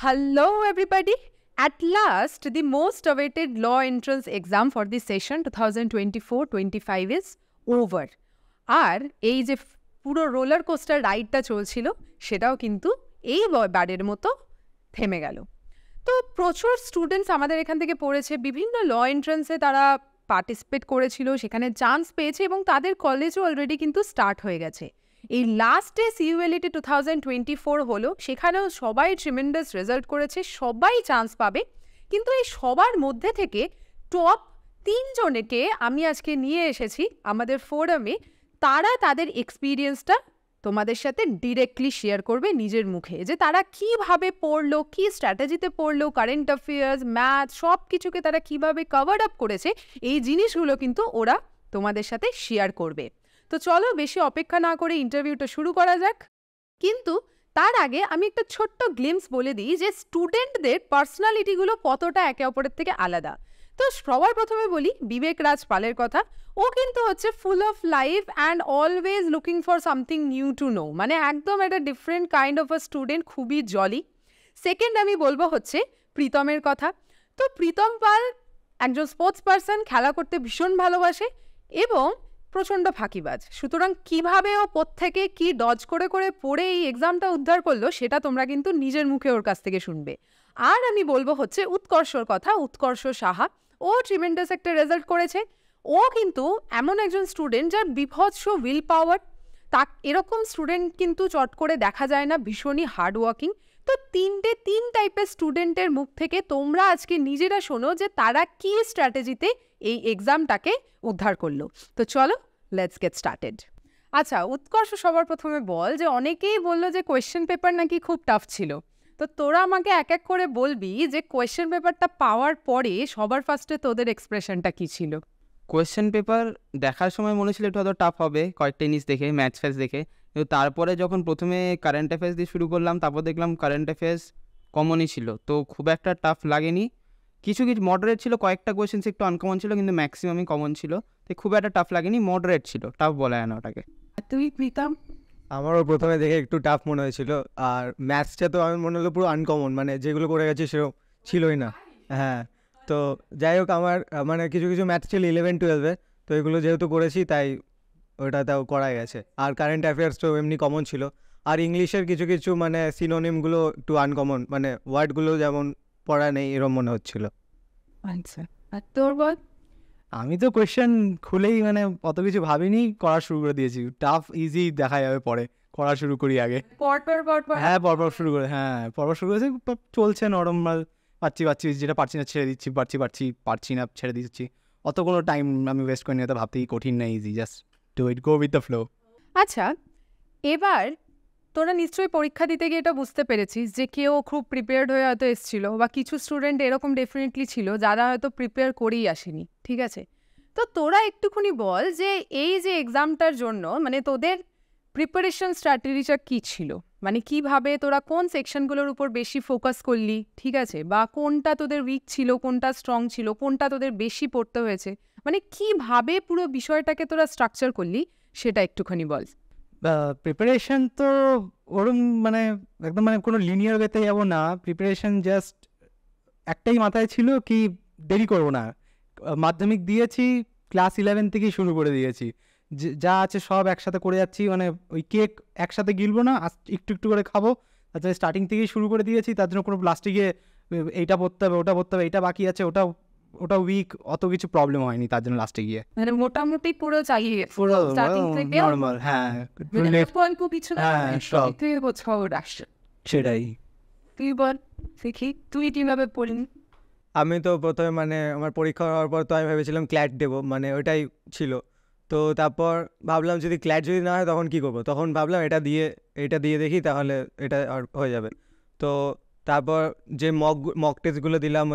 Hello, everybody. At last, the most awaited law entrance exam for this session 2024-25 is over. আর এই যে পুরো roller coaster রাইডটা চলছিল সেটাও কিন্তু এই বারের মতো থেমে গেল। তো প্রচুর স্টুডেন্টস আমাদের এখান থেকে পড়েছে, বিভিন্ন ল এন্ট্রান্সে তারা পার্টিসিপেট করেছিল, সেখানে চান্স পেয়েছে এবং তাদের কলেজও অলরেডি কিন্তু স্টার্ট হয়ে গেছে। এই লাস্টে CULET 2024 হলো, সেখানেও সবাই ট্রিমেন্ডাস রেজাল্ট করেছে, সবাই চান্স পাবে। কিন্তু এই সবার মধ্যে থেকে টপ 3 জনকে আমি আজকে নিয়ে এসেছি আমাদের ফোরামে। তারা তাদের এক্সপিরিয়েন্সটা তোমাদের সাথে ডিরেক্টলি শেয়ার করবে নিজের মুখে, যে তারা কিভাবে পড়লো, কি স্ট্র্যাটেজিতে পড়লো, কারেন্ট অ্যাফেয়ার্স, ম্যাথ সব কিছুকে তারা কিভাবে কভার আপ করেছে, এই জিনিসগুলো কিন্তু ওরা তোমাদের সাথে শেয়ার করবে। তো চলো বেশি অপেক্ষা না করে ইন্টারভিউটা শুরু করা যাক। কিন্তু তার আগে আমি একটা ছোট্ট গ্লিমস বলে দিই যে স্টুডেন্টদের পার্সোনালিটিগুলো কতটা একে অপরের থেকে আলাদা। তো সবার প্রথমে বলি বিবেক রাজ পালের কথা। ও কিন্তু হচ্ছে full of life and always looking for something new to know, মানে একদম একটা different kind of a student, খুবই জলি। সেকেন্ড আমি বলবো হচ্ছে প্রীতমের কথা। তো প্রীতম পাল একজন স্পোর্টস পার্সন, খেলা করতে ভীষণ ভালোবাসে এবং প্রচণ্ড ফাঁকিবাজ। সুতরাং কীভাবে ও থেকে কি ডজ করে করে পড়ে এই এক্সামটা উদ্ধার করলো সেটা তোমরা কিন্তু নিজের মুখে ওর কাছ থেকে শুনবে। আর আমি বলবো হচ্ছে উৎকর্ষর কথা, উৎকর্ষ সাহা। ও ট্রিমেন্ডাস একটা রেজাল্ট করেছে। ও কিন্তু এমন একজন স্টুডেন্ট যার বিভৎস উইল পাওয়ার। এরকম স্টুডেন্ট কিন্তু চট করে দেখা যায় না, ভীষণই হার্ড ওয়ার্কিং। তো তিন টাইপের স্টুডেন্টের মুখ থেকে তোমরা আজকে নিজেরা শোনো যে তারা কি স্ট্র্যাটেজিতে এই এক্সামটাকে উদ্ধার করলো। তো চলো লেটস গেট স্টার্টেড। আচ্ছা উৎকর্ষ, সবার প্রথমে বল যে অনেকেই বললো যে কোয়েশ্চেন পেপার নাকি খুব টাফ ছিল। তো তোরা আমাকে এক এক করে বলবি যে কোয়েশ্চেন পেপারটা পাওয়ার পরে সবার ফার্স্টে তোদের এক্সপ্রেশনটা কি ছিল? কোয়েশ্চেন পেপার দেখার সময় মনে ছিল একটু হয়তো টাফ হবে, কয়েকটা জিনিস দেখে, ম্যাথস ফ্যাথস দেখে। কিন্তু তারপরে যখন প্রথমে কারেন্ট অ্যাফেয়ার্স দিয়ে শুরু করলাম, তারপর দেখলাম কারেন্ট অ্যাফেয়ার্স কমনই ছিল, তো খুব একটা টাফ লাগেনি। কিছু কিছু মডারেট ছিল, কয়েকটা কোয়েশ্চেন্স একটু আনকমন ছিল, কিন্তু ম্যাক্সিমামই কমন ছিল, তো খুব একটা টাফ লাগেনি, মডারেট ছিল, টাফ বলা যায় না ওটাকে। তুই প্রীতম? আমারও প্রথমে দেখে একটু টাফ মনে হয়েছিল, আর ম্যাথসটা তো আমার মনে হলো পুরো আনকমন, মানে যেগুলো করে গেছে সেরকম ছিলই না। হ্যাঁ, তো যাই হোক, আমার মানে কিছু কিছু ম্যাথস ছিল 11-12-এ, তো এগুলো যেহেতু করেছি তাই ওটাতেও করা গেছে। আর কারেন্ট অ্যাফেয়ার্সটাও এমনি কমন ছিল। আর ইংলিশের কিছু কিছু মানে সিনোনিমগুলো একটু আনকমন, মানে ওয়ার্ডগুলো যেমন পড়া নেই এরকম মনে হচ্ছিল। আচ্ছা, আর তোর বল? আমি তো কোয়েশ্চেন খুলেই মানে অত কিছু ভাবিনি, করা শুরু করে দিয়েছি। টাফ ইজি দেখা যাবে পরে, করা শুরু করি আগে। হ্যাঁ পরপর শুরু করে, পরপর শুরু করেছি, চলছে নরমাল, পাচ্ছি যেটা পারছি না ছেড়ে দিচ্ছি, পারছি না ছেড়ে দিচ্ছি। অত কোনো টাইম আমি ওয়েস্ট করিনি, তো ভাবতেই কঠিন না, easy, just do it, go with the flow. আচ্ছা, এবার তোরা নিশ্চয়ই পরীক্ষা দিতে গিয়ে এটা বুঝতে পেরেছিস যে কেউ খুব প্রিপেয়ার্ড হয়ে হয়তো এসেছিল, বা কিছু স্টুডেন্ট এরকম ডেফিনেটলি ছিল যারা হয়তো প্রিপেয়ার করেই আসেনি, ঠিক আছে? তো তোরা একটুখানি বল যে এই যে এক্সামটার জন্য মানে তোদের প্রিপারেশন স্ট্র্যাটেজিটা কী ছিল, মানে কিভাবে তোরা কোন সেকশনগুলোর উপর বেশি ফোকাস করলি, ঠিক আছে? বা কোনটা তোদের উইক ছিল, কোনটা স্ট্রং ছিল, কোনটা তোদের বেশি পড়তে হয়েছে, মানে কিভাবে পুরো বিষয়টাকে তোরা স্ট্রাকচার করলি সেটা একটুখানি বল। প্রিপারেশন তো ওরম মানে একদম মানে কোনো লিনিয়ার ওয়েতে যাবো না, প্রিপারেশন জাস্ট একটাই মাথায় ছিল কি দেরি করবো না। মাধ্যমিক দিয়েছি, ক্লাস 11 থেকেই শুরু করে দিয়েছি, যা আছে সব একসাথে করে যাচ্ছি, মানে ওই কেক একসাথে গিলবো না, একটু একটু করে খাবো, তার জন্য স্টার্টিং থেকেই শুরু করে দিয়েছি। তার জন্য কোনো লাস্টে গিয়ে এইটা পড়তে হবে, ওটা পড়তে হবে, এইটা বাকি আছে, ওটা উইক, অত কিছু প্রবলেম হয়নি তার জন্য লাস্টে গিয়ে। মানে মোটামুটি পুরো চালিয়ে পুরো নর্মাল, সেটাই। তুই বল দেখি, তুই কিভাবে পড়লি? আমি তো প্রথমে মানে আমার পরীক্ষা হওয়ার পর তো আমি ভেবেছিলাম ক্ল্যাট দেবো, মানে ওইটাই ছিল। তো তারপর ভাবলাম যদি ক্ল্যাট যদি না হয় তখন কী করবো, তখন ভাবলাম এটা দিয়ে দেখি, তাহলে এটা আর হয়ে যাবে। তো তারপর যে মক টেস্টগুলো দিলাম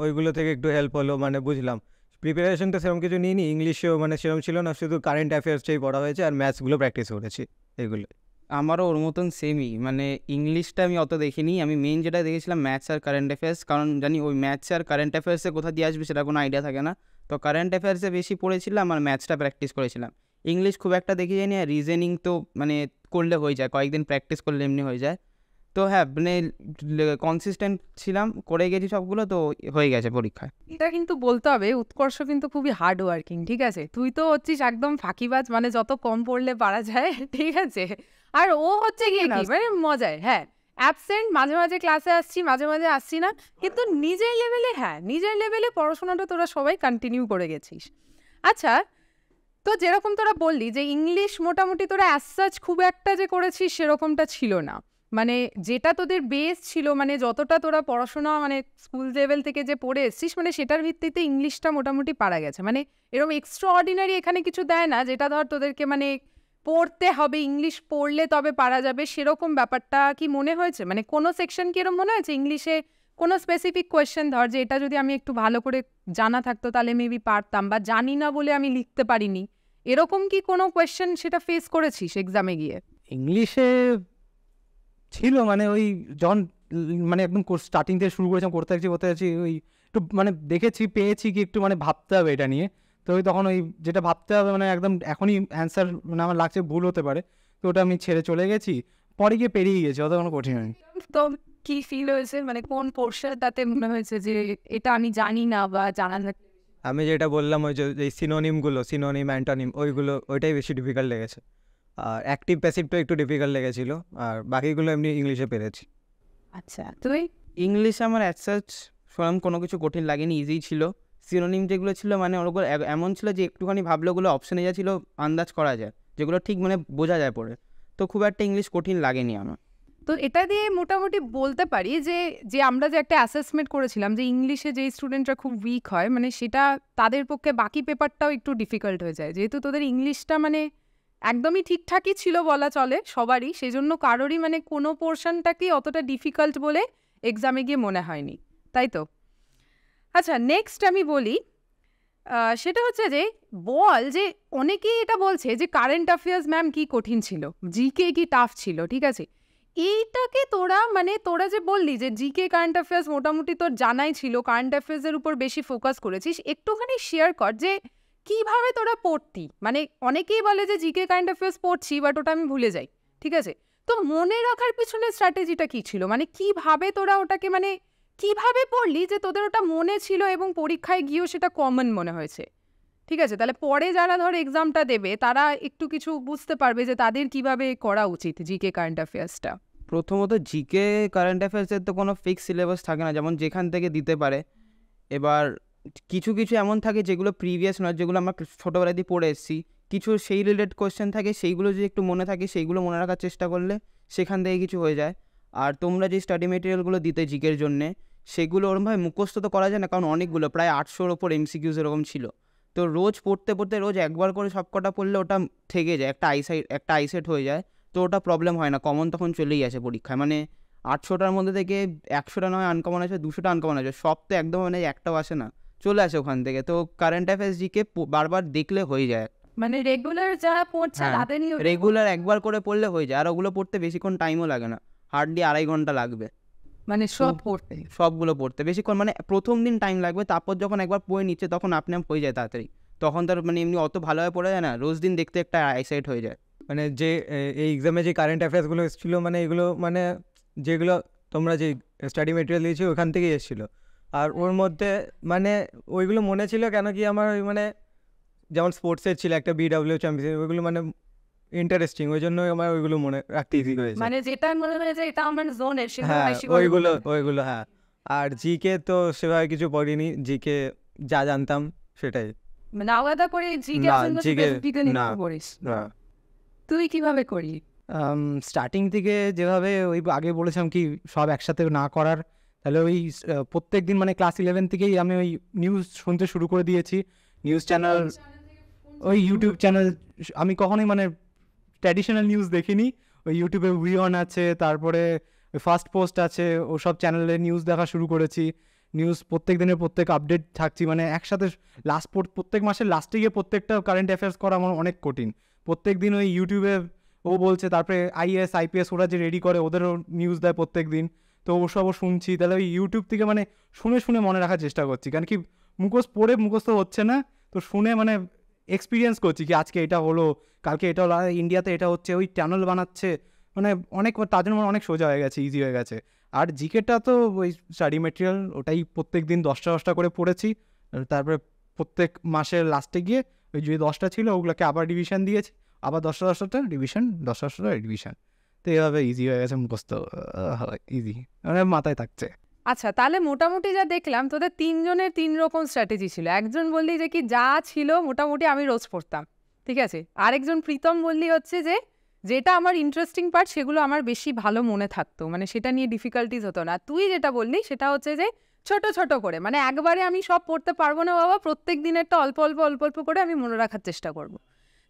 ওইগুলো থেকে একটু হেল্প হলো, মানে বুঝলাম। প্রিপারেশন তো সেরকম কিছু নিইনি, ইংলিশেও মানে সেরকম ছিল না, শুধু কারেন্ট অ্যাফেয়ার্সটাই পড়া হয়েছে আর ম্যাথসগুলো প্র্যাকটিস করেছি, এগুলো। আমারও ওর মতন সেমই, মানে ইংলিশটা আমি অত দেখিনি, আমি মেন যেটা দেখেছিলাম ম্যাথস আর কারেন্ট অ্যাফেয়ার্স, কারণ জানি ওই ম্যাথস আর কারেন্ট অ্যাফেয়ার্সে কোথা দিয়ে আসবে সেটা কোনো আইডিয়া থাকে না। তো কারেন্ট অ্যাফেয়ার্সে বেশি পড়েছিলাম আর ম্যাথসটা প্র্যাকটিস করেছিলাম। ইংলিশ খুব একটা দেখে যায়নি, আর রিজনিং তো মানে করলে হয়ে যায়, কয়েকদিন প্র্যাকটিস করলে এমনি হয়ে যায়। তো হ্যাঁ মানে কনসিস্টেন্ট ছিলাম, করে গেছি সবগুলো, তো হয়ে গেছে পরীক্ষায়। এটা কিন্তু বলতে হবে উৎকর্ষ কিন্তু খুবই হার্ড ওয়ার্কিং, ঠিক আছে? তুই তো হচ্ছিস একদম ফাঁকিবাজ, মানে যত কম পড়লে পারা যায়, ঠিক আছে? আর ও হচ্ছে কি মানে মজায়, হ্যাঁ অ্যাবসেন্ট, মাঝে মাঝে ক্লাসে আসছি, মাঝে মাঝে আসছি না, কিন্তু নিজের লেভেলে, হ্যাঁ নিজের লেভেলে পড়াশোনাটা তোরা সবাই কন্টিনিউ করে গেছিস। আচ্ছা, তো যেরকম তোরা বললি যে ইংলিশ মোটামুটি তোরা অ্যাজ সাচ খুব একটা যে করেছিস সেরকমটা ছিল না, মানে যেটা তোদের বেস ছিল, মানে যতটা তোরা পড়াশোনা মানে স্কুল লেভেল থেকে যে পড়ে এসছিস, মানে সেটার ভিত্তিতে ইংলিশটা মোটামুটি পারা গেছে। মানে এরকম এক্সট্রা অর্ডিনারি এখানে কিছু দেয় না যেটা ধর তোদেরকে মানে পড়তে হবে, ইংলিশ পড়লে তবে পারা যাবে, সেরকম ব্যাপারটা কি মনে হয়েছে? মানে কোনো সেকশন কি এরকম মনে হয়েছে ইংলিশে কোনো স্পেসিফিক কোয়েশ্চেন ধর যে এটা যদি আমি একটু ভালো করে জানা থাকতো তাহলে মেবি পারতাম, বা জানি না বলে আমি লিখতে পারিনি, এরকম কি কোনো কোয়েশ্চেন সেটা ফেস করেছিস এক্সামে গিয়ে? ইংলিশে ছিল মানে ওই যখন মানে একদম স্টার্টিং থেকে শুরু করেছিলাম, করতে যাচ্ছি ওই একটু মানে দেখেছি পেয়েছি কি একটু মানে ভাবতে হবে এটা নিয়ে, তো ওই তখন ওই যেটা ভাবতে হবে মানে একদম এখনই অ্যান্সার মানে আমার লাগছে ভুল হতে পারে, তো ওটা আমি ছেড়ে চলে গেছি, পরে গিয়ে পেরিয়ে গেছি, অত কোনো কঠিন হয়নি। তো কি ফিল হয়েছে, মানে কোন পোর্শনটাতে মনে হয়েছে যে এটা আমি জানি না বা জানা থাকলে? আমি যেটা বললাম ওই যে সিনোনিমগুলো, সিনোনিম অ্যান্টোনিম, ওইটাই বেশি ডিফিকাল্ট লেগেছে। আর অ্যাক্টিভ প্যাসিভটা একটু ডিফিকাল্ট লেগেছিল, আর বাকিগুলো এমনি ইংলিশে পেরেছি। আচ্ছা, তুই? ইংলিশে আমার অ্যাজ সাচ সেরকম কোনো কিছু কঠিন লাগেনি, ইজিই ছিল। সিনোনিম যেগুলো ছিল মানে ওগুলো এমন ছিল যে একটুখানি ভাবলে ওগুলো অপশানে যা ছিল আন্দাজ করা যায়, যেগুলো ঠিক মানে বোঝা যায় পড়ে, তো খুব একটা ইংলিশ কঠিন লাগেনি আমার। তো এটা দিয়ে মোটামুটি বলতে পারি যে যে আমরা যে একটা অ্যাসেসমেন্ট করেছিলাম যে ইংলিশে যেই স্টুডেন্টরা খুব উইক হয়, মানে সেটা তাদের পক্ষে বাকি পেপারটাও একটু ডিফিকাল্ট হয়ে যায়, যেহেতু তোদের ইংলিশটা মানে একদমই ঠিকঠাকই ছিল বলা চলে সবারই, সেই জন্য কারোরই মানে কোনো পোর্শনটাকেই অতটা ডিফিকাল্ট বলে এক্সামে গিয়ে মনে হয়নি, তাই তো? আচ্ছা, নেক্সট আমি বলি, সেটা হচ্ছে যে বল যে অনেকেই এটা বলছে যে কারেন্ট অ্যাফেয়ার্স ম্যাম কি কঠিন ছিল, জিকে কি টাফ ছিল, ঠিক আছে? এইটাকে তোরা মানে তোরা যে বললি যে জিকে কারেন্ট অ্যাফেয়ার্স মোটামুটি তোর জানাই ছিল, কারেন্ট অ্যাফেয়ার্সের উপর বেশি ফোকাস করেছিস, একটুখানি শেয়ার কর যে কিভাবে তোরা পড়তি। মানে অনেকেই বলে যে জিকে কারেন্ট অ্যাফেয়ার্স পড়ছি বাট ওটা আমি ভুলে যাই, ঠিক আছে? তো মনে রাখার পিছনে স্ট্র্যাটেজিটা কি ছিল, মানে কিভাবে তোরা ওটাকে মানে কিভাবে পড়লি যে তোদের ওটা মনে ছিল এবং পরীক্ষায় গিয়েও সেটা কমন মনে হয়েছে, ঠিক আছে? তাহলে পরে যারা ধর এক্সামটা দেবে তারা একটু কিছু বুঝতে পারবে যে তাদের কিভাবে করা উচিত জিকে কারেন্ট অ্যাফেয়ার্সটা। প্রথমত জিকে কারেন্ট অ্যাফেয়ার্সের তো কোনো ফিক্স সিলেবাস থাকে না, যেমন যেখান থেকে দিতে পারে। এবার কিছু কিছু এমন থাকে যেগুলো প্রিভিয়াস নয়, যেগুলো আমরা ছোটোবেলায় দিয়ে পড়ে এসেছি, কিছু সেই রিলেটেড কোয়েশ্চেন থাকে, সেইগুলো যদি একটু মনে থাকে সেইগুলো মনে রাখার চেষ্টা করলে সেখান থেকে কিছু হয়ে যায়। আর তোমরা যে স্টাডি মেটেরিয়ালগুলো দিতে জিকের জন্যে, সেগুলো ওরমভাবে মুখস্থ তো করা যায় না, কারণ অনেকগুলো প্রায় 800-র ওপর এমসিকিউস এরকম ছিল, তো রোজ পড়তে পড়তে রোজ একবার করে সব কটা পড়লে ওটা থেকে যায়, একটা আইসেট হয়ে যায়, তো ওটা প্রবলেম হয় না, কমন তখন চলেই আসে পরীক্ষায়। মানে 800টার মধ্যে থেকে 100টা নয় আনকমন আসে, 200টা আনকমন আসে, সব তো একদম মানে একটাও আসে না, চলে আসে ওখান থেকে। তো কারেন্ট অ্যাফেয়ার্স জিকে বারবার দেখলে হয়ে যায়, মানে রেগুলার যারা পড়ছে হ্যাঁ, তাদের নিয়ে রেগুলার একবার করে পড়লে হয়ে যায়। আর ওগুলো পড়তে বেশিক্ষণ টাইমও লাগে না, হার্ডলি 2.5 ঘন্টা লাগবে মানে সব পড়তে। সবগুলো পড়তে বেশিক্ষণ, মানে প্রথম দিন টাইম লাগবে, তারপর যখন একবার পড়ে নিচ্ছে তখন আপনি হয়ে যায় তাড়াতাড়ি, তখন তার মানে এমনি অত ভালোভাবে পড়ে যায় না, রোজ দিন দেখতে একটা আইসাইট হয়ে যায়। মানে যে এই এক্সামে যে কারেন্ট অ্যাফেয়ার্সগুলো এসেছিলো, মানে এগুলো মানে যেগুলো তোমরা যে স্টাডি মেটেরিয়াল দিয়েছো ওখান থেকেই এসেছিলো। আর ওর মধ্যে মানে ওইগুলো মনে ছিল কেন কি আমার ওই মানে যেমন স্পোর্টসের ছিল একটা BW চ্যাম্পিয়নশিপ, ওইগুলো মানে ইন্টারেস্টিং, ওই জন্য আমার ওইগুলো মনে রাখতে ইজি হয়েছে। মানে যেটা মনে হয় যে এটা আমার জোনের সেগুলো হ্যাঁ বেশি করে ওইগুলো হ্যাঁ। আর জিকে তো সেভাবে কিছু পড়িনি, জিকে যা জানতাম সেটাই। মানে আলাদা করে জিকে না, আসলে জিকে স্পেসিফিক্যালি না। পড়িস। না, তুই কিভাবে করি? স্টার্টিং থেকে যেভাবে ওই আগে বলেছিলাম কি সব একসাথে না করার, তাহলে ওই প্রত্যেক দিন মানে ক্লাস 11 থেকেই আমি ওই নিউজ শুনতে শুরু করে দিয়েছি, নিউজ চ্যানেল, ওই ইউটিউব চ্যানেল। আমি কখনোই মানে ট্র্যাডিশনাল নিউজ দেখিনি, ওই ইউটিউবে উইঅন আছে, তারপরে ফার্স্ট পোস্ট আছে, ওসব চ্যানেলে নিউজ দেখা শুরু করেছি, নিউজ প্রত্যেক দিনের প্রত্যেক আপডেট থাকছি, মানে একসাথে প্রত্যেক মাসের লাস্টে গিয়ে প্রত্যেকটা কারেন্ট অ্যাফেয়ার্স করা আমার অনেক কঠিন। প্রত্যেক দিন ওই ইউটিউবে ও বলছে, তারপরে IAS IPS ওরা যে রেডি করে ওদেরও নিউজ দেয় প্রত্যেক দিন, তো ওসবও শুনছি, তাহলে ওই ইউটিউব থেকে মানে শুনে শুনে মনে রাখার চেষ্টা করছি, কারণ কি মুখস্থ হচ্ছে না, তো শুনে মানে এক্সপিরিয়েন্স করছি কি আজকে এটা হলো, কালকে এটা হলো, ইন্ডিয়াতে এটা হচ্ছে, ওই চ্যানেল বানাচ্ছে, মানে অনেক তার জন্য অনেক সোজা হয়ে গেছে, ইজি হয়ে গেছে। আর জিকেটা তো ওই স্টাডি মেটেরিয়াল, ওটাই প্রত্যেক দিন 10টা করে পড়েছি। তারপরে প্রত্যেক মাসের লাস্টে গিয়ে ওই যে 10টা ছিল ওগুলোকে আবার ডিভিশন দিয়েছি, আবার 10টা ডিভিশন, 10টা ডিভিশন। তো এইভাবে ইজি হয়ে গেছে, মুখস্থ ইজি, মানে মাথায় থাকছে। আচ্ছা, তাহলে মোটামুটি যা দেখলাম তোদের 3 জনের 3 রকম স্ট্র্যাটেজি ছিল। একজন বললি যে কি যা ছিল মোটামুটি আমি রোজ পড়তাম, ঠিক আছে। আরেকজন প্রীতম বললি হচ্ছে যে যেটা আমার ইন্টারেস্টিং পার্ট সেগুলো আমার বেশি ভালো মনে থাকতো, মানে সেটা নিয়ে ডিফিকাল্টিস হতো না। তুই যেটা বললি সেটা হচ্ছে যে ছোট ছোট করে, মানে একবারে আমি সব পড়তে পারবো না বাবা, প্রত্যেক দিনেরটা অল্প অল্প অল্প অল্প করে আমি মনে রাখার চেষ্টা করব।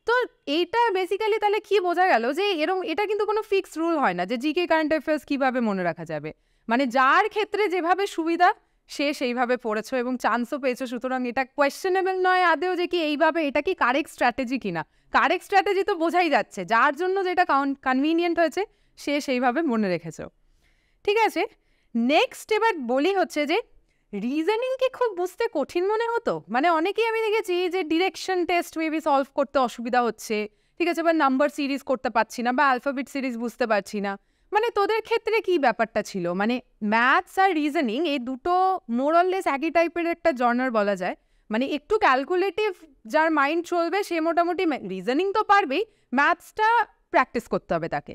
তো এইটা বেসিক্যালি তাহলে কি বোঝা গেল যে এরকম, এটা কিন্তু কোনো ফিক্স রুল হয় না যে জিকে কারেন্ট অ্যাফেয়ার্স কীভাবে মনে রাখা যাবে। মানে যার ক্ষেত্রে যেভাবে সুবিধা সে সেইভাবে পড়েছো এবং চান্সও পেয়েছো, সুতরাং এটা কোয়েশ্চেনেবল নয় আদেও যে কি এইভাবে এটা কি কারেক্ট স্ট্র্যাটেজি কিনা। কারেক্ট স্ট্র্যাটেজি তো বোঝাই যাচ্ছে, যার জন্য যেটা কনভিনিয়েন্ট হয়েছে সে সেইভাবে মনে রেখেছো, ঠিক আছে। নেক্সট এবার বলি হচ্ছে যে রিজনিং কি খুব বুঝতে কঠিন মনে হতো? মানে অনেকেই আমি দেখেছি যে ডিরেকশন টেস্ট মেবি সলভ করতে অসুবিধা হচ্ছে, ঠিক আছে, বা নাম্বার সিরিজ করতে পারছি না, বা অ্যালফাবেট সিরিজ বুঝতে পারছি না। মানে তোদের ক্ষেত্রে কি ব্যাপারটা ছিল? মানে ম্যাথস আর রিজনিং এই দুটো মোরললেস একই টাইপের একটা জর্নার বলা যায়। মানে একটু ক্যালকুলেটিভ যার মাইন্ড চলবে সে মোটামুটি রিজনিং তো পারবেই, ম্যাথসটা প্র্যাকটিস করতে হবে তাকে।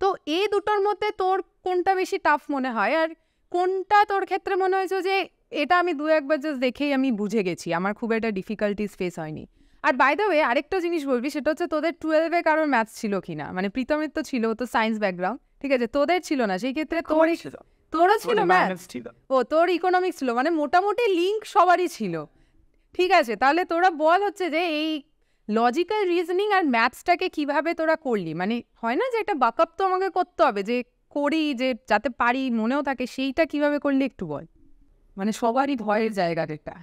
তো এই দুটোর মধ্যে তোর কোনটা বেশি টাফ মনে হয়, আর কোনটা তোর ক্ষেত্রে মনে হয়েছে যে এটা আমি 2-1বার জাস্ট দেখেই আমি বুঝে গেছি, আমার খুব একটা ডিফিকাল্টিস ফেস হয়নি? আর বাই দ্য ওয়ে আরেকটা জিনিস বলবি, সেটা হচ্ছে তোদের 12-এ কারোর ম্যাথস ছিল কিনা? মানে প্রীতমের তো ছিল, তো সায়েন্স ব্যাকগ্রাউন্ড, ঠিক আছে, তোদের ছিল না, সেই ক্ষেত্রে তোরও ছিল ম্যাথস, ও তোর ইকোনমিক্স ছিল, মানে মোটামুটি লিঙ্ক সবারই ছিল, ঠিক আছে। তাহলে তোরা বল হচ্ছে যে এই লজিক্যাল রিজনিং আর ম্যাথসটাকে কিভাবে তোরা করলি? মানে হয় না যে একটা বাকআপ তো আমাকে করতে হবে, যে করি যে যাতে পারি মনেও থাকে, সেইটা কিভাবে করলি একটু বল। মানে সবারই ভয়ের জায়গাটা এটা।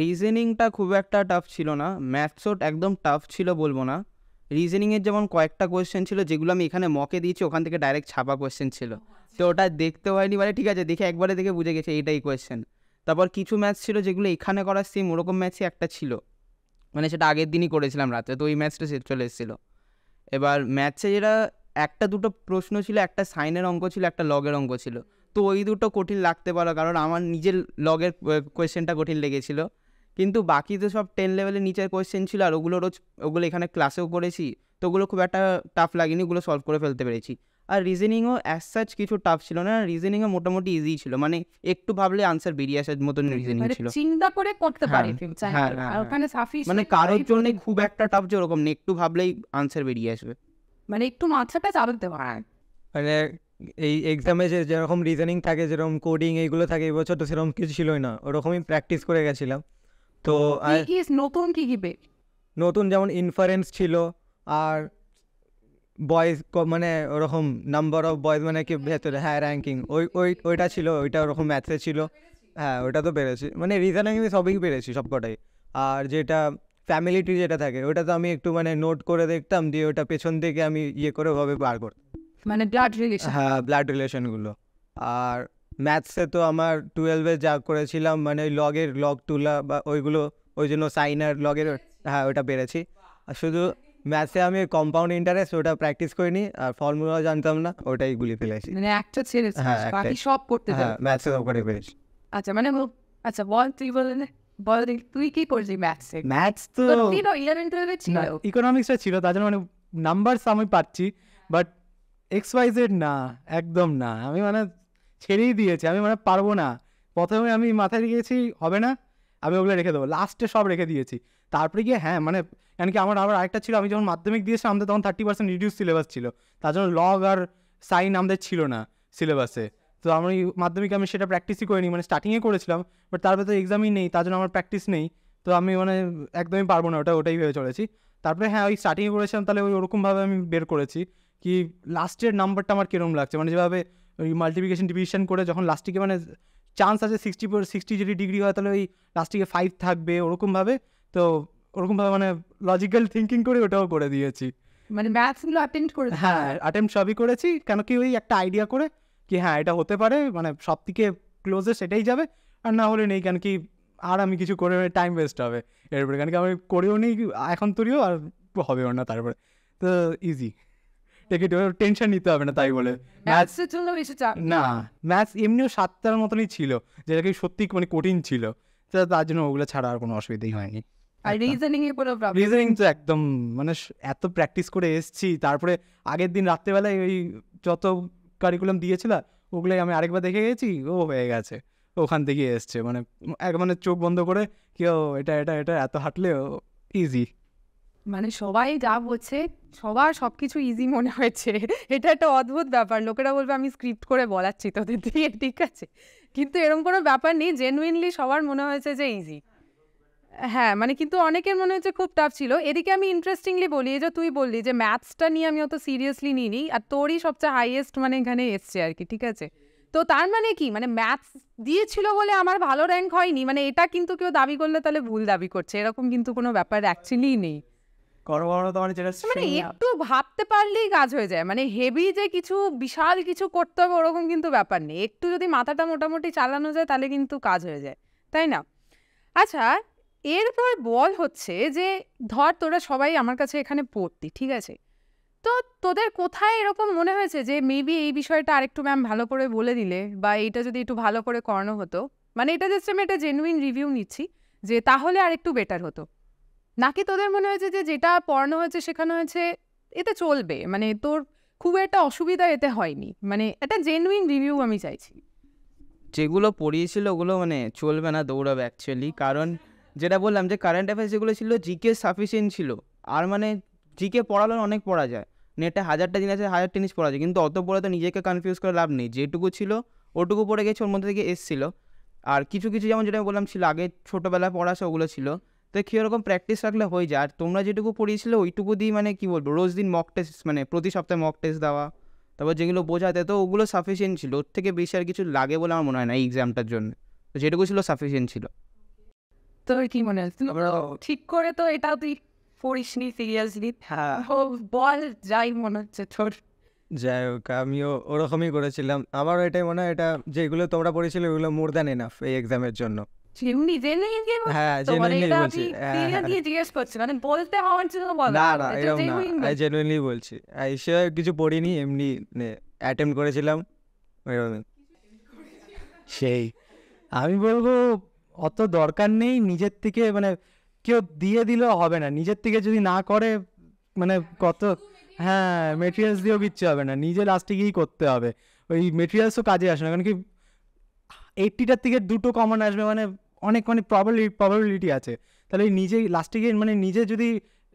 রিজনিংটা খুব একটা টাফ ছিল না, ম্যাথসও একদম টাফ ছিল বলবো না। রিজনিংয়ের যেমন কয়েকটা কোয়েশ্চেন ছিল যেগুলো আমি এখানে মকে দিয়েছি, ওখান থেকে ডাইরেক্ট ছাপা কোয়েশ্চেন ছিল, তো ওটা দেখতে হয়নি, মানে ঠিক আছে দেখে একবারে দেখে বুঝে গেছে এইটাই কোয়েশ্চেন। তারপর কিছু ম্যাথস ছিল যেগুলো এখানে করার সেম ওরকম ম্যাথসই একটা ছিল, মানে সেটা আগের দিনই করেছিলাম রাতে, তো ওই ম্যাথসটা চলে এসেছিলো। এবার ম্যাথসে যেটা একটা দুটো প্রশ্ন ছিল, একটা সাইনের অঙ্ক ছিল, একটা লগের অঙ্ক ছিল, তো ওই দুটো কঠিন লাগতে পারো, কারণ আমার নিজের লগের কোয়েশ্চেনটা কঠিন লেগেছিলো। কিন্তু বাকি তো সব 10 লেভেলের নিচের কোয়েশ্চেন ছিল, আর ওগুলো এখানে ক্লাসেও করেছি, তো ওগুলো খুব একটা টাফ লাগেনি, ওগুলো সলভ করে ফেলতে পেরেছি। আর রিজনিংও অ্যাজ সাচ কিছু টাফ ছিল না, রিজনিংও মোটামুটি ইজি ছিল, মানে একটু ভাবলে আনসার বেরিয়ে আসার মতন রিজনিং ছিল, চিন্তা করে করতে পারি, ওখানে মানে কারোর জন্য খুব একটা টাফ যে ওরকম নেই, একটু ভাবলেই আনসার বেরিয়ে আসবে, মানে একটু মাথাটা চালাতে পারে। মানে এই এক্সামে যেরকম রিজনিং থাকে, যেরকম কোডিং এইগুলো থাকে, এই বছর তো সেরকম কিছু ছিলই না, ওরকমই প্র্যাকটিস করে গেছিলাম। তো আর নতুন কি নতুন যেমন ইনফারেন্স ছিল, আর বয়েজ মানে ওরকম নাম্বার অফ বয়েজ মানে কি ভেতরে, হ্যাঁ র্যাঙ্কিং, ওইটা ছিল, ওইটা ওরকম ম্যাথসে ছিল, হ্যাঁ ওইটা তো পেরেছি, মানে রিজনিং সবই পেরেছি সবকটাই। আর যেটা ফ্যামিলি ট্রি যেটা থাকে ওটা তো আমি একটু মানে নোট করে দেখতাম, দিয়ে ওটা পেছন থেকে আমি করে ভাবে বার করতাম, মানে ব্লাড রিলেশন, হ্যাঁ ব্লাড রিলেশনগুলো। আর ম্যাথসে তো আমার 12-এ যা করেছিলাম, মানে ওই লগ তুলা বা ওইগুলো, ওই জন্য সাইন আর লগের, হ্যাঁ ওইটা পেরেছি। আর শুধু ম্যাথসে আমি কম্পাউন্ড ইন্টারেস্ট ওটা প্র্যাকটিস করিনি, আর ফর্মুলা জানতাম না, ওটাই গুলি ফেলেছি, মানে একটা ছেড়ে বাকি সব করতে হ্যাঁ ম্যাথসে সব করে পেরেছি। আচ্ছা মানে আচ্ছা বল, তুই বল তুই কি করছিস ম্যাথসে? ম্যাথস তো 11-12 ছিল, ইকোনমিক্সটা ছিল, তার জন্য মানে নাম্বারস আমি পাচ্ছি, বাট XYZ না, একদম না, আমি মানে ছেড়েই দিয়েছি, আমি মানে পারবো না। প্রথমে আমি মাথায় রেখেছি হবে না, আমি ওগুলো রেখে দেবো, লাস্টে সব রেখে দিয়েছি। তারপরে গিয়ে হ্যাঁ মানে কি আমার আবার আরেকটা ছিল, আমি যখন মাধ্যমিক দিয়েছিলাম আমাদের তখন 30% রিডিউস সিলেবাস ছিল, তার জন্য লগ আর সাইন আমাদের ছিল না সিলেবাসে। তো আমি মাধ্যমিকে আমি সেটা প্র্যাকটিসই করিনি, মানে স্টার্টিংয়ে করেছিলাম, বাট তারপরে তো এক্সামই নেই, তার জন্য আমার প্র্যাকটিস নেই, তো আমি মানে একদমই পারবো না, ওটাই ভেবে চলেছি। তারপরে হ্যাঁ ওই স্টার্টিংয়ে করেছিলাম, তাহলে ওই ওরকমভাবে আমি বের করেছি কি লাস্টের নাম্বারটা আমার কীরকম লাগছে, মানে যেভাবে ওই মাল্টিপ্লিকেশন ডিভিশন করে যখন লাস্টিকে মানে চান্স আছে 60 যদি ডিগ্রি হয় তাহলে ওই লাস্টিকে 5 থাকবে ওরকমভাবে, তো ওরকমভাবে মানে লজিক্যাল থিঙ্কিং করে ওটাও করে দিয়েছি, মানে ম্যাথসগুলো অ্যাটেম্প্ট করে, হ্যাঁ অ্যাটেম্প্ট সবই করেছি, কেন কি ওই একটা আইডিয়া করে কি হ্যাঁ এটা হতে পারে, মানে সব থেকে ক্লোজেস্ট সেটাই যাবে, আর না হলে নেই, কেন কি আর আমি কিছু করে টাইম ওয়েস্ট হবে এরপরে, কেন কি আমি করেও নেই এখন তৈরিও আর হবেও না তারপরে, তো ইজি টেক ইট, টেনশন নিতে হবে না তাই বলে। ম্যাথসের জন্য বেশি চাপ না, ম্যাথস এমনিও 7টার মতনই ছিল, যেটাকে সত্যি মানে কঠিন ছিল, তার জন্য ওগুলো ছাড়া আর কোনো অসুবিধাই হয়নি। আর রিজনিং এর কোনো প্রবলেম? রিজনিং তো একদম মানে এত প্র্যাকটিস করে এসেছি, তারপরে আগের দিন রাত্রেবেলায় ওই যত কারিকুলাম দিয়েছিল ওগুলোই আমি আরেকবার দেখে গেছি, ও হয়ে গেছে, ওখান থেকে এসছে, মানে মানে চোখ বন্ধ করে কেউ এটা এটা এটা এত হাঁটলে ইজি। মানে সবাই যা বলছে সবার সবকিছু ইজি মনে হয়েছে, এটা একটা অদ্ভুত ব্যাপার। লোকেরা বলবে আমি স্ক্রিপ্ট করে বলাচ্ছি তোদের দিয়ে, ঠিক আছে, কিন্তু এরকম কোনো ব্যাপার নেই, জেনুইনলি সবার মনে হয়েছে যে ইজি। হ্যাঁ, মানে কিন্তু অনেকের মনে হচ্ছে খুব টাফ ছিল। এদিকে আমি ইন্টারেস্টিংলি বলি, এই যে তুই বললি যে ম্যাথসটা নিয়ে আমি অত সিরিয়াসলি নিইনি, আর তোরই সবচেয়ে হাইয়েস্ট মানে এখানে এসছে আর কি, ঠিক আছে। তো তার মানে কি, মানে ম্যাথস দিয়েছিল বলে আমার ভালো র্যাঙ্ক হয়নি, মানে এটা কিন্তু কেউ দাবি করলে তাহলে ভুল দাবি করছে, এরকম কিন্তু কোনো ব্যাপার অ্যাকচুয়ালি নেই। মানে একটু ভাবতে পারলেই কাজ হয়ে যায়, মানে হেভি যে কিছু বিশাল কিছু করতে হবে ওরকম কিন্তু ব্যাপার নেই, একটু যদি মাথাটা মোটামুটি চালানো যায় তাহলে কিন্তু কাজ হয়ে যায়, তাই না? আচ্ছা, এরপর বল হচ্ছে যে ধর তোরা সবাই আমার কাছে এখানে পড়তি, ঠিক আছে, তো তোদের কোথায় এরকম মনে হয়েছে যে মেবি এই বিষয়টা আরেকটু ম্যাম ভালো করে বলে দিলে, বা এইটা যদি একটু ভালো করে করানো হতো, মানে এটা জাস্ট আমি একটা জেনুইন রিভিউ নিচ্ছি, যে তাহলে আর একটু বেটার হতো? নাকি তোদের মনে হয়েছে যে যেটা পড়ানো হয়েছে শেখানো হয়েছে এতে চলবে, মানে তোর খুব একটা অসুবিধা এতে হয়নি? মানে একটা জেনুইন রিভিউ আমি চাইছি। যেগুলো পড়িয়েছিল ওগুলো মানে চলবে না, দৌড়াবে অ্যাকচুয়ালি। কারণ যেটা বললাম যে কারেন্ট অ্যাফেয়ার্স যেগুলো ছিল জিকে সাফিসিয়েন্ট ছিল, আর মানে জিকে পড়ালো অনেক পড়া যায়, নেটে 1000টা জিনিস আছে, 1000 জিনিস পড়া যায়, কিন্তু অত পড়ে তো নিজেকে কনফিউজ করে লাভ নেই, যেটুকু ছিল ওটুকু পড়ে গেছে, ওর মধ্যে থেকে এসছিল। আর কিছু কিছু যেমন যেটা বললাম ছিল আগে ছোটোবেলায় পড়া ওগুলো ছিল, তো কীরকম প্র্যাকটিস রাখলে হয়ে যায়। আর তোমরা যেটুকু পড়িয়েছিলে ওইটুকু দিয়ে মানে কী বলবো, রোজ দিন মক টেস্ট, মানে প্রতি সপ্তাহে মক টেস্ট দেওয়া, তারপর যেগুলো বোঝাতে তো ওগুলো সাফিসিয়েন্ট ছিল, ওর থেকে বেশি আর কিছু লাগে বলে আমার মনে হয় না এই এক্সামটার জন্য, তো যেটুকু ছিল সাফিসিয়েন্ট ছিল। তোর কি মনে হচ্ছে? ঠিক করে তো এটাও তুই পড়িসনি সিরিয়াসলি? হ্যাঁ, বল যাই মনে হচ্ছে তোর। যাই হোক, আমিও ওরকমই করেছিলাম, আমারও এটাই মনে হয়, এটা যেগুলো তোমরা পড়েছিলে ওগুলো মোর দ্যান এনাফ এই এক্সামের জন্য। যেমনি হ্যাঁ, genuinely বলছি। জিজ্ঞেস করছি, মানে বলতে হওয়ার জন্য বল। না না, এরকম না, জেনুইনলি বলছি, সে কিছু পড়িনি, এমনি অ্যাটেম্প করেছিলাম এরকম। সেই আমি বলবো অত দরকার নেই নিজের থেকে, মানে কেউ দিয়ে দিলেও হবে না, নিজের থেকে যদি না করে মানে কত, হ্যাঁ মেটেরিয়ালস দিয়েও কিচ্ছু হবে না, নিজে লাস্টে গিয়েই করতে হবে। ওই মেটেরিয়ালসও কাজে আসে না, কারণ কি 80টার থেকে 2টো কমন আসবে, মানে অনেক মানে প্রবাবিলিটি আছে। তাহলে নিজেই লাস্টে গিয়ে মানে নিজে যদি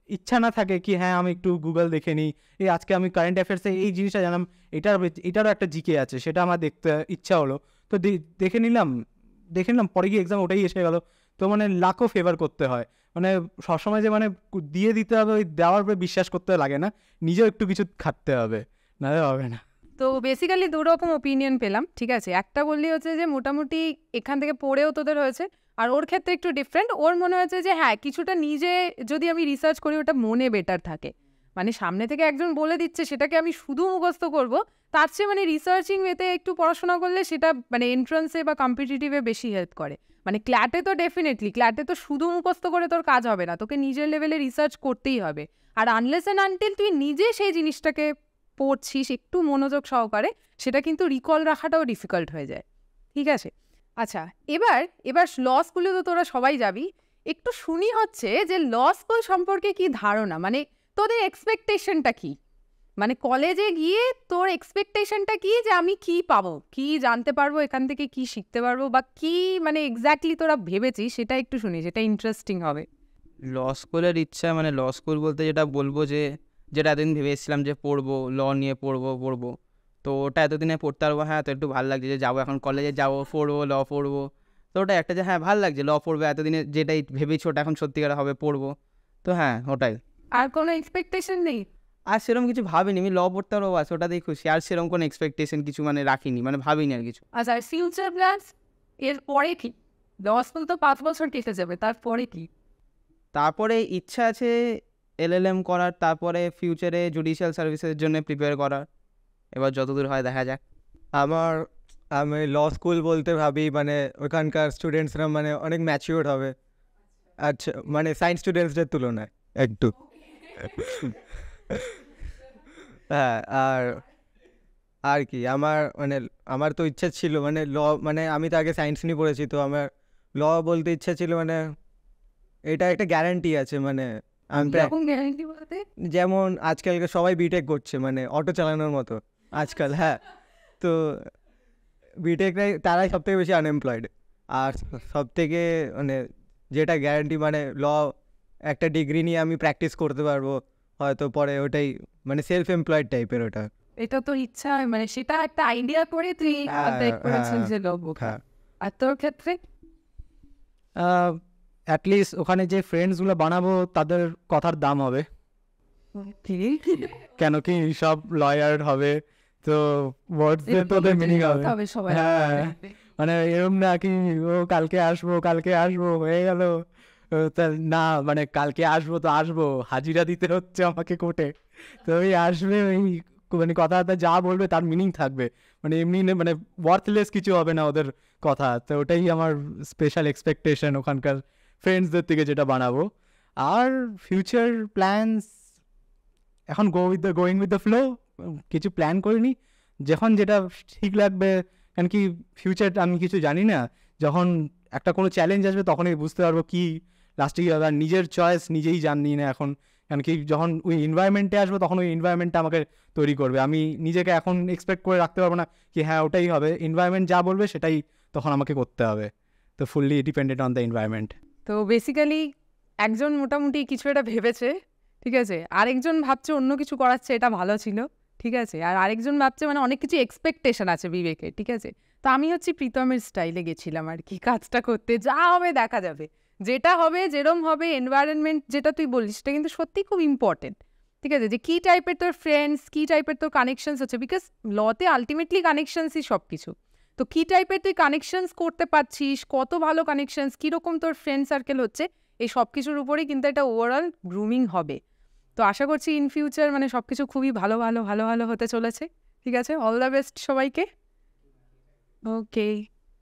ইচ্ছা না থাকে কি হ্যাঁ আমি একটু গুগল দেখে নিই, এই আজকে আমি কারেন্ট অ্যাফেয়ার্সে এই জিনিসটা জানলাম, এটারও একটা জিকে আছে, সেটা আমার দেখতে ইচ্ছা হলো, তো দেখে নিলাম, পরে গিয়ে এক্সাম ওটাই এসে গেল, তো মানে লাকও ফেভার করতে হয়, মানে সবসময় যে মানে দিয়ে দিতে হবে, ওই দেওয়ার পরে বিশ্বাস করতে লাগে না, নিজেও একটু কিছু খাটতে হবে, নাহলে হবে না। তো বেসিক্যালি দুরকম ওপিনিয়ন পেলাম, ঠিক আছে। একটা বললি হচ্ছে যে মোটামুটি এখান থেকে পড়েও তোদের হয়েছে, আর ওর ক্ষেত্রে একটু ডিফারেন্ট, ওর মনে হয়েছে যে হ্যাঁ কিছুটা নিজে যদি আমি রিসার্চ করি ওটা মনে বেটার থাকে, মানে সামনে থেকে একজন বলে দিচ্ছে সেটাকে আমি শুধু মুখস্থ করব, তার চেয়ে মানে রিসার্চিং ওয়েতে একটু পড়াশোনা করলে সেটা মানে এন্ট্রান্সে বা কম্পিটিটিভে বেশি হেল্প করে। মানে ক্ল্যাটে তো ডেফিনেটলি, ক্ল্যাটে তো শুধু মুখস্থ করে তোর কাজ হবে না, তোকে নিজের লেভেলে রিসার্চ করতেই হবে, আর আনলেস অ্যান্ড আনটিল তুই নিজে সেই জিনিসটাকে পড়ছিস একটু মনোযোগ সহকারে, সেটা কিন্তু রিকল রাখাটাও ডিফিকাল্ট হয়ে যায়, ঠিক আছে। আচ্ছা, এবার ল স্কুলে তো তোরা সবাই যাবি, একটু শুনি হচ্ছে যে ল স্কুল সম্পর্কে কি ধারণা, মানে তোদের এক্সপেকটেশনটা কি, মানে কলেজে গিয়ে তোর এক্সপেকটেশনটা কি, যে আমি কি পাবো, কি জানতে পারবো এখান থেকে, কি শিখতে পারবো, বা কি মানে এক্স্যাক্টলি তোরা ভেবেছিস সেটা একটু শুনি, সেটা ইন্টারেস্টিং হবে। ল স্কুলের ইচ্ছা মানে ল স্কুল বলতে যেটা বলবো, যেটা এতদিন ভেবেছিলাম যে পড়বো, ল নিয়ে পড়বো, তো ওটা এতদিনে পড়তে পারবো, হ্যাঁ তো একটু ভালো লাগছে যে যাবো এখন কলেজে, যাবো পড়বো, ল পড়বো, তো ওটা একটা যে হ্যাঁ ভালো লাগছে, ল পড়বো, এতদিনে যেটাই ভেবেছি ওটা এখন সত্যিকার হবে, পড়বো, তো হ্যাঁ ওটাই। আর কোনো এক্সপেকটেশন নেই? আর সেরকম কিছু ভাবিনি, আমি ল পড়তে পারবো বাস, ওটাতেই খুশি, আর সেরকম কোনো এক্সপেকটেশন কিছু মানে রাখিনি, মানে ভাবিনি আর কিছু। আচ্ছা, আর ফিউচার প্ল্যানস এর পরে কি? ল স্কুল তো 5 বছর কেটে যাবে, তারপরে কি? তারপরে ইচ্ছা আছে LLM করার, তারপরে ফিউচারে জুডিশিয়াল সার্ভিসের জন্য প্রিপেয়ার করার, এবার যতদূর হয় দেখা যাক। আমি ল স্কুল বলতে ভাবি মানে ওখানকার স্টুডেন্টসরা মানে অনেক ম্যাচিওর হবে, আচ্ছা মানে সায়েন্স স্টুডেন্টসদের তুলনায় একটু। হ্যাঁ, আর কি আমার তো ইচ্ছা ছিল মানে ল, মানে আমি তো আগে সায়েন্স নিয়ে পড়েছি, তো আমার ল বলতে ইচ্ছা ছিল, মানে এটা একটা গ্যারান্টি আছে, মানে আমি এরকম গ্যারান্টি বলতে যেমন আজকালকে সবাই বিটেক করছে, মানে অটো চালানোর মতো আজকাল। হ্যাঁ, তো বিটেকরাই তারাই সব থেকে বেশি আনএমপ্লয়েড। আর সব থেকে মানে যেটা গ্যারান্টি, মানে ল একটা ডিগ্রি নিয়ে আমি প্র্যাকটিস করতে পারবো হয়তো পরে, ওটাই মানে সেলফ এমপ্লয়েড টাইপের ওটা। এটা তো ইচ্ছা, মানে সেটা একটা আইডিয়া করে তুই হ্যাঁ, করেছিস যে লোক। হ্যাঁ। আর তোর ক্ষেত্রে অ্যাটলিস্ট ওখানে যে ফ্রেন্ডসগুলো বানাবো তাদের কথার দাম হবে, কেন কি সব লয়ার হবে, তো ওয়ার্ডসের তো ওদের মিনিং হবে। তবে সবাই হ্যাঁ, মানে এরকম না কি ও কালকে আসবো হয়ে গেল, না মানে কালকে আসবো তো আসবো, হাজিরা দিতে হচ্ছে আমাকে কোর্টে, তো ওই আসবে, ওই মানে কথাটা যা বলবে তার মিনিং থাকবে, মানে এমনি মানে ওয়ার্থলেস কিছু হবে না ওদের কথা। তো ওটাই আমার স্পেশাল এক্সপেকটেশন ওখানকার ফ্রেন্ডসদের থেকে যেটা বানাবো। আর ফিউচার প্ল্যানস এখন গোয়িং উইথ দ্য ফ্লো, কিছু প্ল্যান করিনি, যখন যেটা ঠিক লাগবে, কারণ কি ফিউচার আমি কিছু জানি না, যখন একটা কোনো চ্যালেঞ্জ আসবে তখনই বুঝতে পারবো কি লাস্টে কী হবে। আর নিজের চয়েস নিজেই জানি না এখন, কারণ কি যখন ওই এনভায়রনমেন্টে আসবো তখন ওই এনভায়রনমেন্টটা আমাকে তৈরি করবে। আমি নিজেকে এখন এক্সপেক্ট করে রাখতে পারবো না কি হ্যাঁ ওটাই হবে, এনভায়রনমেন্ট যা বলবে সেটাই তখন আমাকে করতে হবে। তো fully dependent on the environment. তো বেসিক্যালি একজন মোটামুটি কিছু একটা ভেবেছে, ঠিক আছে, আরেকজন ভাবছে অন্য কিছু করাচ্ছে, এটা ভালো ছিল, ঠিক আছে, আর আরেকজন ভাবছে মানে অনেক কিছু এক্সপেকটেশন আছে বিবেকের, ঠিক আছে। তো আমি হচ্ছে প্রীতমের স্টাইলে গেছিলাম আর কি কাজটা করতে, যা হবে দেখা যাবে, যেটা হবে যেরম হবে। এনভায়রনমেন্ট যেটা তুই বলিস সেটা কিন্তু সত্যিই খুব ইম্পর্টেন্ট, ঠিক আছে, যে কী টাইপের তোর ফ্রেন্ডস, কী টাইপের তোর কানেকশনস হচ্ছে, বিকজ লতে আলটিমেটলি কানেকশনসই সব কিছু। তো কী টাইপের তুই কানেকশনস করতে পারছিস, কত ভালো কানেকশনস, কীরকম তোর ফ্রেন্ড সার্কেল হচ্ছে, এই সব কিছুর উপরেই কিন্তু একটা ওভারঅল গ্রুমিং হবে। তো আশা করছি ইন ফিউচার মানে সব কিছু খুবই ভালো ভালো ভালো ভালো হতে চলেছে, ঠিক আছে। অল দ্য বেস্ট সবাইকে। ওকে।